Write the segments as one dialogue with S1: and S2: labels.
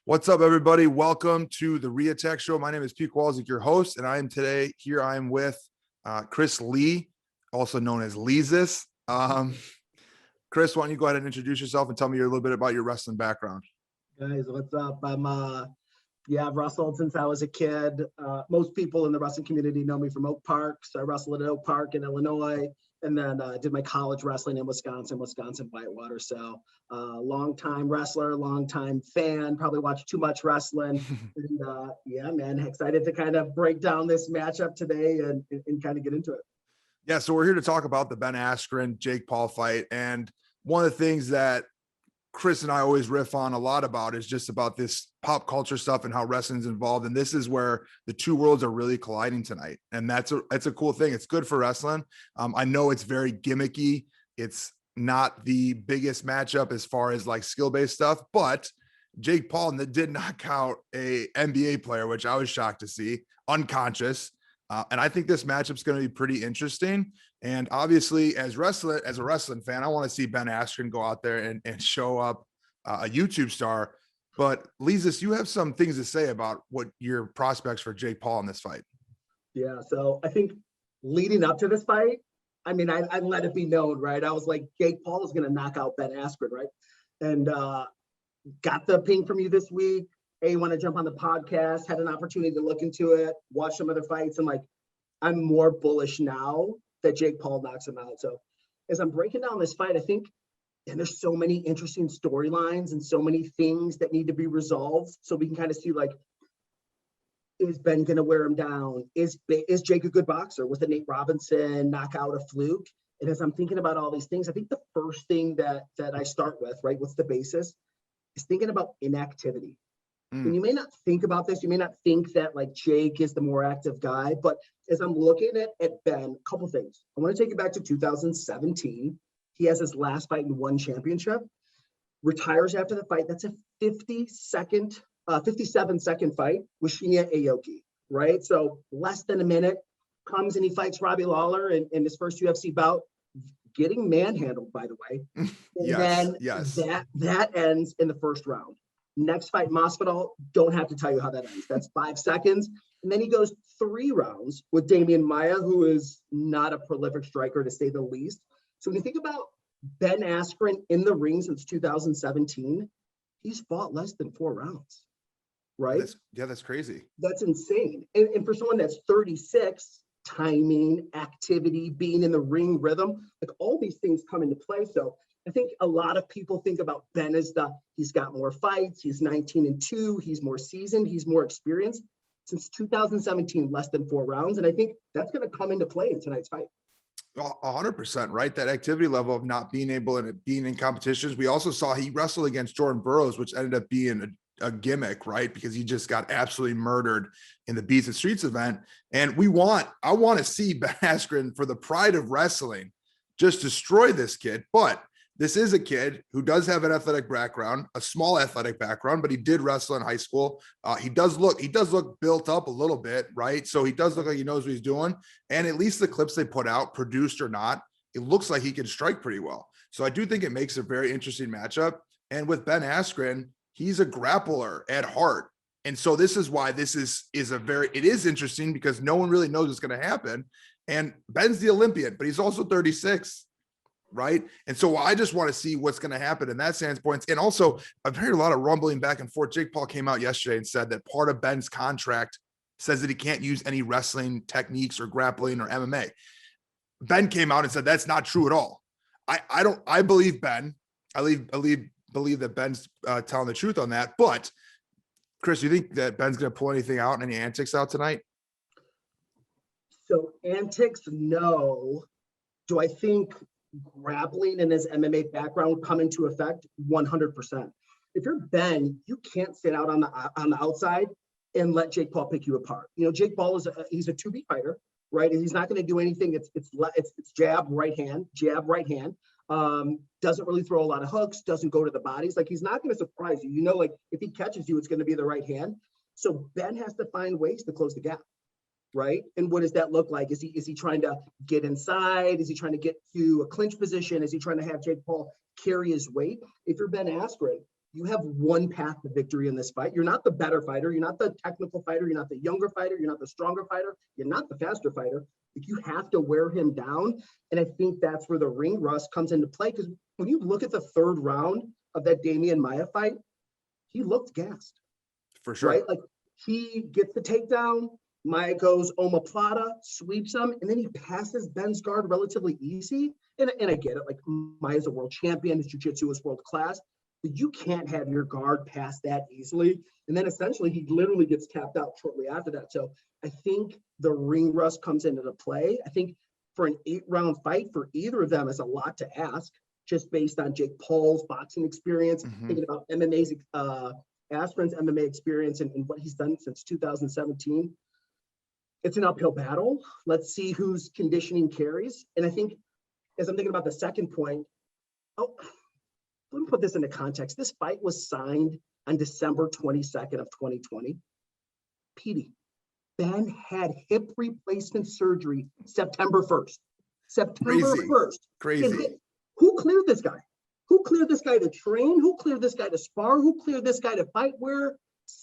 S1: What's up, everybody? Welcome to the Reattack show. My name is Kowalczuk, your host, and I am with Chris Lee, also known as Leezus. Chris, why don't you go ahead and introduce yourself and tell me a little bit about your wrestling background?
S2: Guys, what's up? I've wrestled since I was a kid. Most people in the wrestling community know me from Oak Park. So I wrestled at Oak Park in Illinois, and then did my college wrestling in Wisconsin Whitewater. So long-time wrestler, long-time fan, probably watched too much wrestling. And yeah, man, excited to kind of break down this matchup today and kind of get into it.
S1: Yeah, so we're here to talk about the Ben Askren, Jake Paul fight. And one of the things that Chris and I always riff on a lot about is just about this pop culture stuff and how wrestling's involved. And this is where the two worlds are really colliding tonight. And that's a cool thing. It's good for wrestling. I know it's very gimmicky. It's not the biggest matchup as far as like skill-based stuff, but Jake Paul did knock out a NBA player, which I was shocked to see, unconscious. And I think this matchup's going to be pretty interesting. And obviously, as a wrestling fan, I want to see Ben Askren go out there and show up a YouTube star. But Leezus, you have some things to say about what your prospects for Jake Paul in this fight.
S2: Yeah, so I think leading up to this fight, I mean, I let it be known, right? I was like, Jake Paul is going to knock out Ben Askren, right? And got the ping from you this week. Hey, you want to jump on the podcast? Had an opportunity to look into it, watch some other fights, and like, I'm more bullish now that Jake Paul knocks him out. So as I'm breaking down this fight, I think, and there's so many interesting storylines and so many things that need to be resolved. So we can kind of see, like, is Ben going to wear him down? Is Jake a good boxer? Was the Nate Robinson knockout a fluke? And as I'm thinking about all these things, I think the first thing that I start with, right, what's the basis, is thinking about inactivity. And you may not think about this. You may not think that like Jake is the more active guy, but as I'm looking at Ben, a couple things. I want to take it back to 2017. He has his last fight in one championship, retires after the fight. That's a 57-second fight with Shinya Aoki, right? So less than a minute, comes and he fights Robbie Lawler in his first UFC bout, getting manhandled, by the way. And that ends in the first round. Next fight, Masvidal, don't have to tell you how that ends. That's 5 seconds. And then he goes 3 rounds with Damian Maia, who is not a prolific striker, to say the least. So when you think about Ben Askren in the ring since 2017, he's fought less than 4 rounds, right?
S1: That's crazy.
S2: That's insane. And for someone that's 36, timing, activity, being in the ring rhythm, like all these things come into play. So I think a lot of people think about Ben as he's got more fights, he's 19-2, he's more seasoned, he's more experienced. Since 2017, less than 4 rounds. And I think that's going to come into play in tonight's fight.
S1: 100%, right? That activity level of not being able to being in competitions. We also saw he wrestled against Jordan Burroughs, which ended up being a gimmick, right? Because he just got absolutely murdered in the Beats and Streets event. And I want to see Ben Askren, for the pride of wrestling, just destroy this kid. But this is a kid who does have an athletic background, a small athletic background, but he did wrestle in high school. He does look built up a little bit, right? So he does look like he knows what he's doing. And at least the clips they put out, produced or not, it looks like he can strike pretty well. So I do think it makes a very interesting matchup. And with Ben Askren, he's a grappler at heart. And so this is why this is interesting, because no one really knows what's going to happen. And Ben's the Olympian, but he's also 36. Right. And so I just want to see what's going to happen in that standpoint. And also, I've heard a lot of rumbling back and forth. Jake Paul came out yesterday and said that part of Ben's contract says that he can't use any wrestling techniques or grappling or MMA. Ben came out and said that's not true at all. I believe Ben. I believe that Ben's telling the truth on that. But Chris, you think that Ben's going to pull anything out, any antics out tonight?
S2: So antics, no. Do I think grappling and his MMA background come into effect? 100%. If you're Ben, you can't sit out on the outside and let Jake Paul pick you apart. You know, Jake Paul he's a 2B fighter, right? And he's not going to do anything. It's jab, right hand, doesn't really throw a lot of hooks, doesn't go to the bodies. Like, he's not going to surprise you. You know, like, if he catches you, it's going to be the right hand. So Ben has to find ways to close the gap. Right? And what does that look like? Is he trying to get inside? Is he trying to get to a clinch position? Is he trying to have Jake Paul carry his weight? If you're Ben Askren, you have one path to victory in this fight. You're not the better fighter. You're not the technical fighter. You're not the younger fighter. You're not the stronger fighter. You're not the faster fighter. Like, you have to wear him down. And I think that's where the ring rust comes into play. Because when you look at the third round of that Damian Maia fight, he looked gassed.
S1: For sure.
S2: Right? Like, he gets the takedown. Maia goes omoplata, sweeps him, and then he passes Ben's guard relatively easy. And I get it. Like, Maia's a world champion. His jiu-jitsu is world class. But you can't have your guard pass that easily. And then essentially he literally gets tapped out shortly after that. So I think the ring rust comes into the play. I think for an 8-round fight for either of them is a lot to ask, just based on Jake Paul's boxing experience, thinking about MMA's, Askren's MMA experience and what he's done since 2017. It's an uphill battle. Let's see whose conditioning carries. And I think as I'm thinking about the second point, let me put this into context. This fight was signed on December 22nd of 2020. Petey, Ben had hip replacement surgery September 1st. September 1st.
S1: Crazy.
S2: Who cleared this guy? Who cleared this guy to train? Who cleared this guy to spar? Who cleared this guy to fight? We're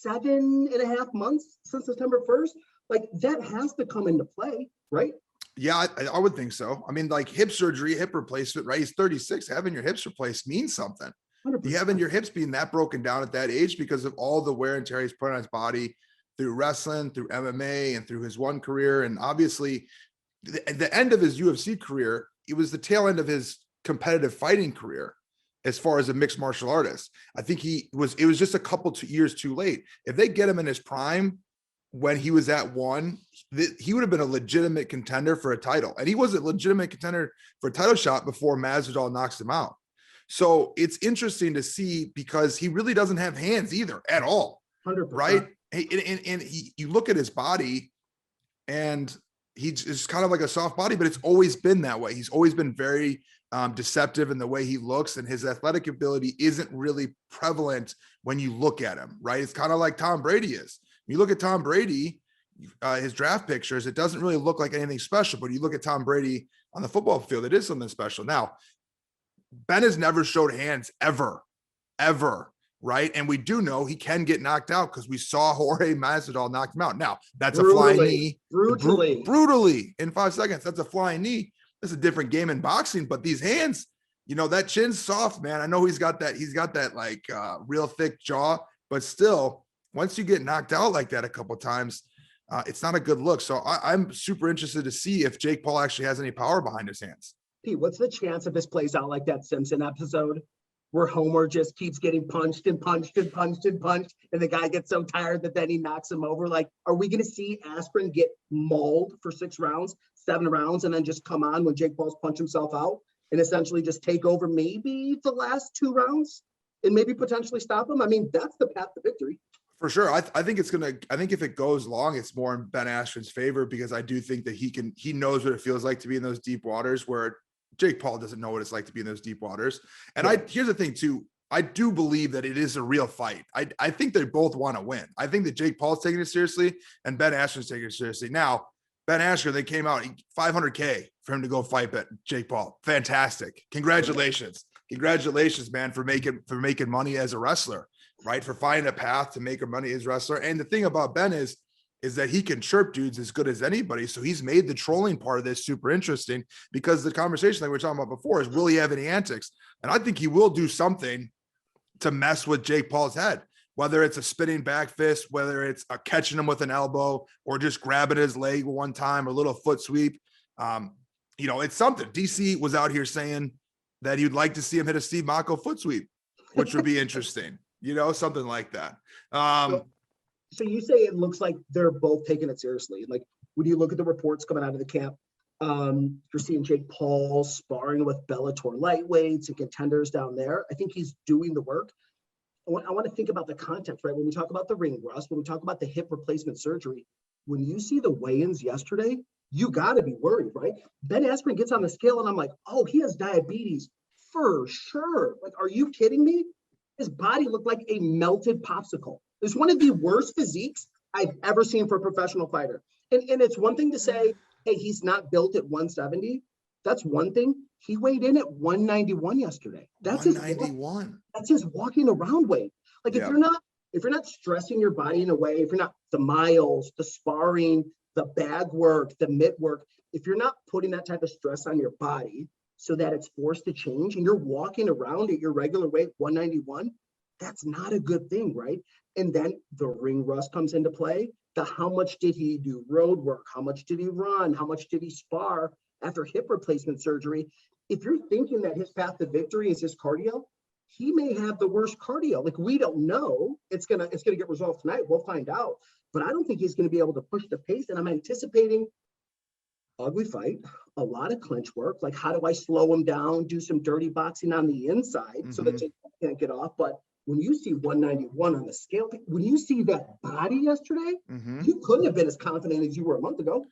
S2: 7.5 months since September 1st. Like, that has to come into play, right?
S1: Yeah, I would think so. I mean, like, hip surgery, hip replacement, right? He's 36. Having your hips replaced means something.
S2: 100%.
S1: Having your hips being that broken down at that age because of all the wear and tear he's put on his body through wrestling, through MMA, and through his one career. And obviously, the end of his UFC career, it was the tail end of his competitive fighting career as far as a mixed martial artist. I think it was just a couple 2 years too late. If they get him in his prime, when he was at one, he would have been a legitimate contender for a title. And he was a legitimate contender for a title shot before Masvidal knocks him out. So it's interesting to see because he really doesn't have hands either at all.
S2: 100%.
S1: Right. And you look at his body and he's kind of like a soft body, but it's always been that way. He's always been very deceptive in the way he looks, and his athletic ability isn't really prevalent when you look at him. Right. It's kind of like Tom Brady is. You look at Tom Brady, his draft pictures, it doesn't really look like anything special, but you look at Tom Brady on the football field, it is something special. Now, Ben has never showed hands ever, right? And we do know he can get knocked out because we saw Jorge Masvidal knock him out. Now, that's brutally, a flying knee. Brutally in 5 seconds. That's a flying knee. That's a different game in boxing, but these hands, that chin's soft, man. I know he's got that like real thick jaw, but still, once you get knocked out like that a couple of times, it's not a good look. So I'm super interested to see if Jake Paul actually has any power behind his hands.
S2: Pete, what's the chance if this plays out like that Simpson episode where Homer just keeps getting punched and punched and punched and punched, and the guy gets so tired that then he knocks him over? Like, are we going to see Askren get mauled for 6 rounds, 7 rounds, and then just come on when Jake Paul's punch himself out and essentially just take over maybe the last 2 rounds and maybe potentially stop him? I mean, that's the path to victory.
S1: For sure. I think if it goes long, it's more in Ben Askren's favor, because I do think that he knows what it feels like to be in those deep waters where Jake Paul doesn't know what it's like to be in those deep waters. And here's the thing too. I do believe that it is a real fight. I think they both want to win. I think that Jake Paul's taking it seriously and Ben Askren's taking it seriously. Now, Ben Askren, they came out $500K for him to go fight Jake Paul. Fantastic. Congratulations. Congratulations, man, for making money as a wrestler. Right, for finding a path to make money as a wrestler. And the thing about Ben is that he can chirp dudes as good as anybody. So he's made the trolling part of this super interesting, because the conversation that we were talking about before is, will he have any antics? And I think he will do something to mess with Jake Paul's head, whether it's a spinning back fist, whether it's catching him with an elbow, or just grabbing his leg one time, or a little foot sweep. It's something. DC was out here saying that he'd like to see him hit a Steve Mocco foot sweep, which would be interesting. Something like that.
S2: So you say it looks like they're both taking it seriously. Like, when you look at the reports coming out of the camp, you're seeing Jake Paul sparring with Bellator lightweights and contenders down there. I think he's doing the work. I want to think about the context, right? When we talk about the ring rust, when we talk about the hip replacement surgery, when you see the weigh-ins yesterday, you got to be worried, right? Ben Askren gets on the scale and I'm like, oh, he has diabetes for sure. Like, are you kidding me? His body looked like a melted popsicle. It's one of the worst physiques I've ever seen for a professional fighter. And it's one thing to say, hey, he's not built at 170. That's one thing. He weighed in at 191 yesterday. That's
S1: 191.
S2: That's his walking around weight. Like if
S1: Yeah.
S2: you're not stressing your body in a way, if you're not the miles, the sparring, the bag work, the mitt work, if you're not putting that type of stress on your body so that it's forced to change and you're walking around at your regular weight, 191, that's not a good thing, right? And then the ring rust comes into play. How much did he do road work? How much did he run? How much did he spar after hip replacement surgery? If you're thinking that his path to victory is his cardio, he may have the worst cardio. Like, we don't know. It's gonna get resolved tonight. We'll find out. But I don't think he's gonna be able to push the pace. And I'm anticipating ugly fight, a lot of clinch work. Like, how do I slow him down? Do some dirty boxing on the inside so that Jake can't get off. But when you see 191 on the scale, when you see that body yesterday, you couldn't have been as confident as you were a month ago.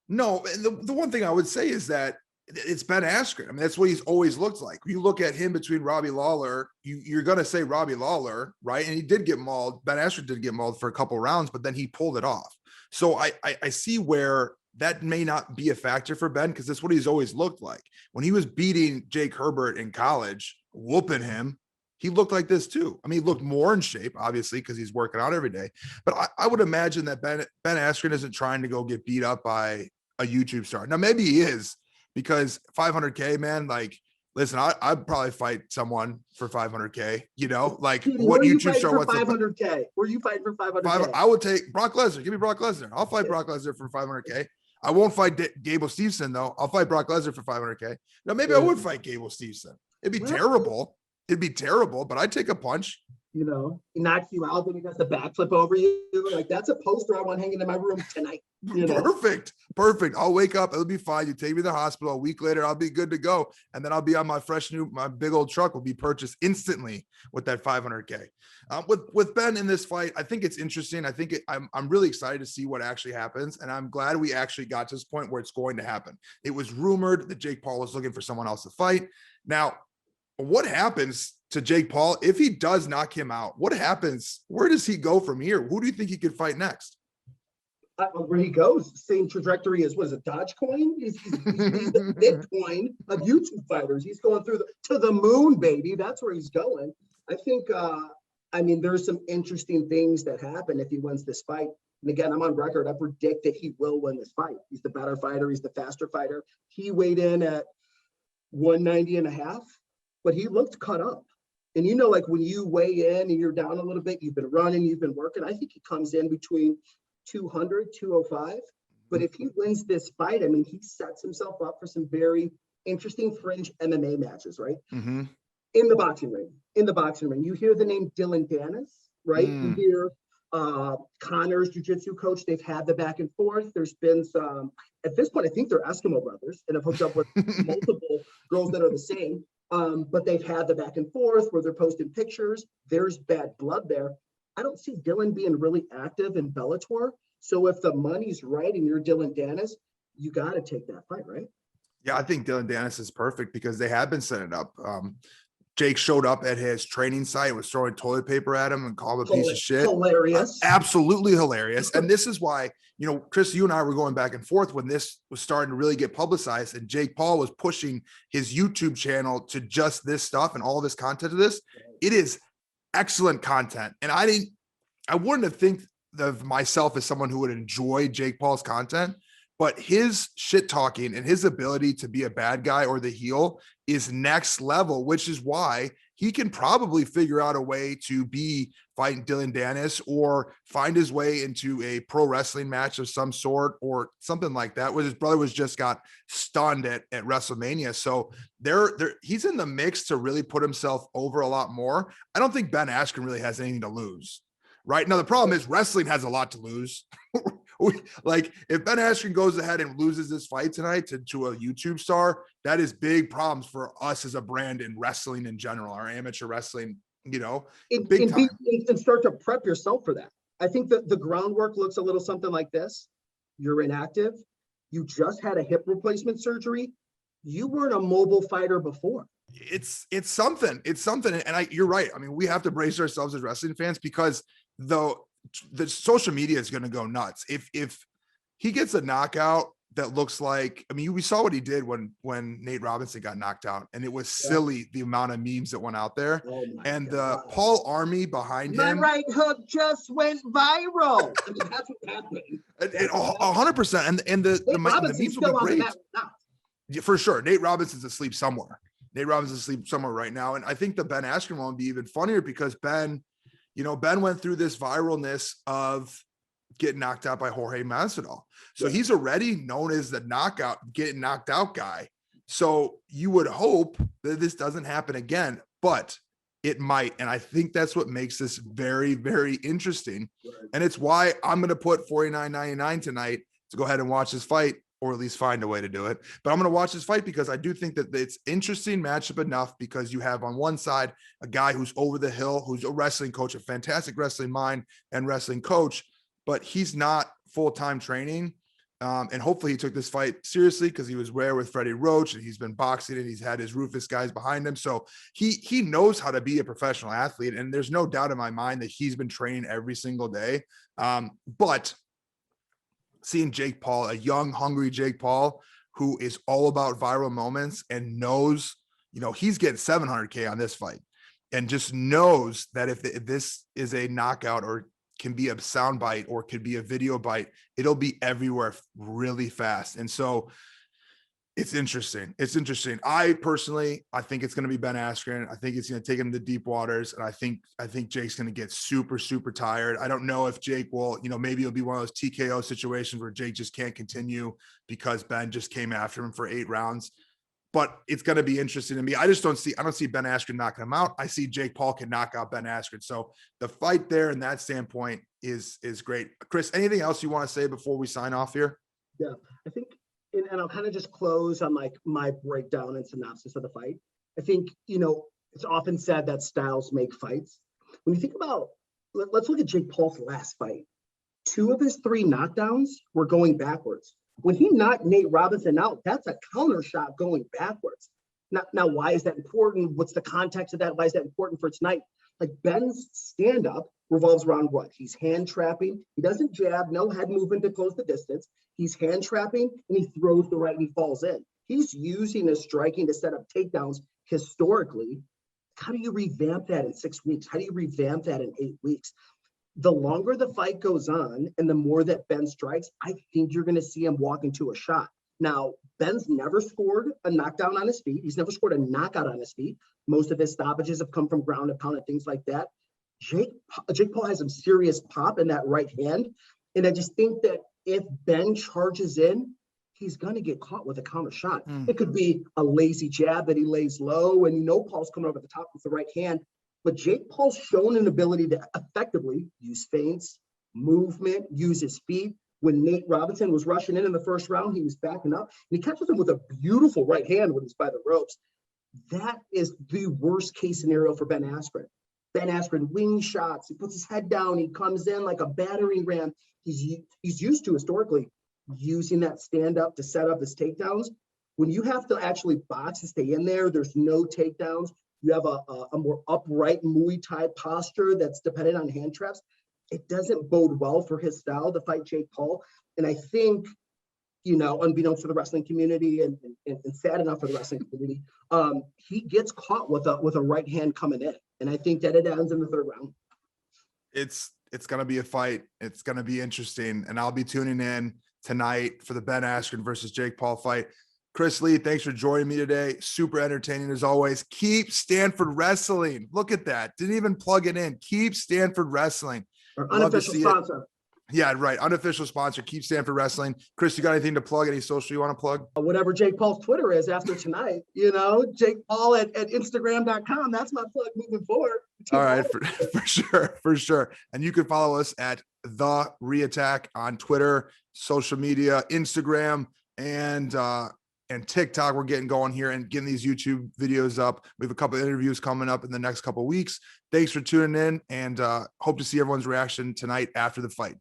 S1: No, and the one thing I would say is that it's Ben Askren. I mean, that's what he's always looked like. You look at him between Robbie Lawler, you're going to say Robbie Lawler, right? And he did get mauled. Ben Askren did get mauled for a couple rounds, but then he pulled it off. So I see where that may not be a factor for Ben, because that's what he's always looked like. When he was beating Jake Herbert in college, whooping him, he looked like this too. I mean, he looked more in shape, obviously, because he's working out every day. But I would imagine that Ben Askren isn't trying to go get beat up by a YouTube star. Now, maybe he is, because 500K, man, like, listen, I'd probably fight someone for 500K, you know, like what YouTube star wants
S2: 500K. Were you fighting for 500K?
S1: I would take Brock Lesnar. Give me Brock Lesnar. I'll fight Brock Lesnar for 500K. I won't fight Gable Steveson, though. I'll fight Brock Lesnar for 500K. Now, maybe I would fight Gable Steveson. It'd be terrible. It'd be terrible, but I'd take a punch.
S2: You know, he knocks you out, then he does the backflip over you. Like, that's a poster I want hanging in my room tonight. You know? Perfect. I'll wake up. It'll be fine. You take me to the hospital. A week later, I'll be good to go. And then I'll be on my my big old truck will be purchased instantly with that 500K. With Ben in this fight, I think it's interesting. I think I'm really excited to see what actually happens. And I'm glad we actually got to this point where it's going to happen. It was rumored that Jake Paul was looking for someone else to fight. Now, what happens to Jake Paul if he does knock him out? What happens? Where does he go from here? Who do you think he could fight next? Where he goes, same trajectory as, what is it, Dogecoin? He's the Bitcoin of YouTube fighters. He's going to the moon, baby. That's where he's going. I think, there's some interesting things that happen if he wins this fight. And again, I'm on record. I predict that he will win this fight. He's the better fighter. He's the faster fighter. He weighed in at 190 and a half, but he looked cut up. And, you know, like when you weigh in and you're down a little bit, you've been running, you've been working. I think he comes in between 200, 205. But if he wins this fight, I mean, he sets himself up for some very interesting fringe MMA matches, right? In the boxing ring, you hear the name Dylan Dennis, right? You hear Connor's jiu-jitsu coach. They've had the back and forth. There's been some, at this point, I think they're Eskimo brothers and have hooked up with multiple girls that are the same. But they've had the back and forth where they're posting pictures. There's bad blood there. I don't see Dylan being really active in Bellator. So if the money's right and you're Dylan Dennis, you got to take that fight, right?
S1: Yeah, I think Dylan Dennis is perfect because they have been setting up. Jake showed up at his training site, was throwing toilet paper at him and called him a piece of shit.
S2: Hilarious.
S1: Absolutely hilarious. And this is why, you know, Chris, you and I were going back and forth when this was starting to really get publicized and Jake Paul was pushing his YouTube channel to just this stuff and all of his content to this. It is excellent content. And I wouldn't have think of myself as someone who would enjoy Jake Paul's content, but his shit talking and his ability to be a bad guy or the heel is next level, which is why he can probably figure out a way to be fighting Dylan Dennis or find his way into a pro wrestling match of some sort or something like that, where his brother was just got stunned at WrestleMania. So he's in the mix to really put himself over a lot more. I don't think Ben Askren really has anything to lose. Right now, the problem is wrestling has a lot to lose. Like if Ben Askren goes ahead and loses this fight tonight to a YouTube star, that is big problems for us as a brand in wrestling in general, our amateur wrestling, you know, big time.
S2: And start to prep yourself for that. I think that the groundwork looks a little something like this. You're inactive. You just had a hip replacement surgery. You weren't a mobile fighter before.
S1: It's something. And you're right. I mean, we have to brace ourselves as wrestling fans because the social media is going to go nuts. If he gets a knockout, that looks like, I mean, we saw what he did when Nate Robinson got knocked out, and it was silly the amount of memes that went out there.
S2: Oh my
S1: And
S2: God.
S1: the Paul Army behind
S2: My
S1: him,
S2: right hook just went viral. I mean, that's what happened.
S1: 100%. And the
S2: Nate Robinson's
S1: memes will
S2: still
S1: be
S2: on the
S1: great.
S2: mat now.
S1: Yeah, for sure. Nate Robinson's asleep somewhere. Nate Robinson's asleep somewhere right now. And I think the Ben Askren one would be even funnier because Ben went through this viralness of getting knocked out by Jorge Masvidal. So he's already known as the getting knocked out guy. So you would hope that this doesn't happen again, but it might. And I think that's what makes this very, very interesting.
S2: Right.
S1: And it's why I'm going to put $49.99 tonight to go ahead and watch this fight, or at least find a way to do it. But I'm going to watch this fight because I do think that it's interesting matchup enough, because you have on one side a guy who's over the hill, who's a wrestling coach, a fantastic wrestling mind and wrestling coach, but he's not full-time training. And hopefully he took this fight seriously because he was rare with Freddie Roach, and he's been boxing and he's had his Rufus guys behind him. So he knows how to be a professional athlete. And there's no doubt in my mind that he's been training every single day. But seeing Jake Paul, a young, hungry Jake Paul, who is all about viral moments and knows, he's getting 700K on this fight, and just knows that if this is a knockout or can be a sound bite or could be a video bite, it'll be everywhere really fast. And so it's interesting. I think it's going to be Ben Askren. I think it's going to take him to deep waters. And I think Jake's going to get super, super tired. I don't know if Jake will, maybe it'll be one of those TKO situations where Jake just can't continue because Ben just came after him for 8 rounds. But it's going to be interesting to me. I don't see Ben Askren knocking him out. I see Jake Paul can knock out Ben Askren. So the fight there in that standpoint is great. Chris, anything else you want to say before we sign off here?
S2: Yeah, I think, and I'll kind of just close on like my breakdown and synopsis of the fight. I think, it's often said that styles make fights. When you think about, let's look at Jake Paul's last fight. 2 of his 3 knockdowns were going backwards. When he knocked Nate Robinson out, that's a counter shot going backwards. Now, why is that important? What's the context of that? Why is that important for tonight? Like, Ben's stand-up revolves around what? He's hand trapping. He doesn't jab, no head movement to close the distance. He's hand trapping, and he throws the right and he falls in. He's using his striking to set up takedowns historically. How do you revamp that in 6 weeks? How do you revamp that in 8 weeks? The longer the fight goes on and the more that Ben strikes, I think you're going to see him walk into a shot. Now, Ben's never scored a knockdown on his feet. He's never scored a knockout on his feet. Most of his stoppages have come from ground and pound and things like that. Jake Paul has some serious pop in that right hand. And I just think that if Ben charges in, he's going to get caught with a counter shot. It could be a lazy jab that he lays low, and Paul's coming over the top with the right hand. But Jake Paul's shown an ability to effectively use feints, movement, use his feet. When Nate Robinson was rushing in the first round, he was backing up, and he catches him with a beautiful right hand when he's by the ropes. That is the worst case scenario for Ben Askren. Ben Askren wing shots. He puts his head down. He comes in like a battering ram. He's used to historically using that stand up to set up his takedowns. When you have to actually box to stay in there, there's no takedowns. You have a more upright Muay Thai posture that's dependent on hand traps. It doesn't bode well for his style to fight Jake Paul. And I think, unbeknownst to the wrestling community and sad enough for the wrestling community, he gets caught with a right hand coming in. And I think that it ends in the 3rd round.
S1: It's going to be a fight. It's going to be interesting. And I'll be tuning in tonight for the Ben Askren versus Jake Paul fight. Chris Lee, thanks for joining me today. Super entertaining as always. Keep Stanford Wrestling. Look at that. Didn't even plug it in. Keep Stanford Wrestling.
S2: Our unofficial sponsor.
S1: Yeah, right. Unofficial sponsor. Keep Stanford Wrestling. Chris, you got anything to plug? Any social you want to plug?
S2: Whatever Jake Paul's Twitter is after tonight, Jake Paul at Instagram.com. That's my plug moving forward.
S1: All right, for sure. And you can follow us at the Reattack on Twitter, social media, Instagram, and TikTok. We're getting going here and getting these YouTube videos up. We have a couple of interviews coming up in the next couple of weeks. Thanks for tuning in, and hope to see everyone's reaction tonight after the fight.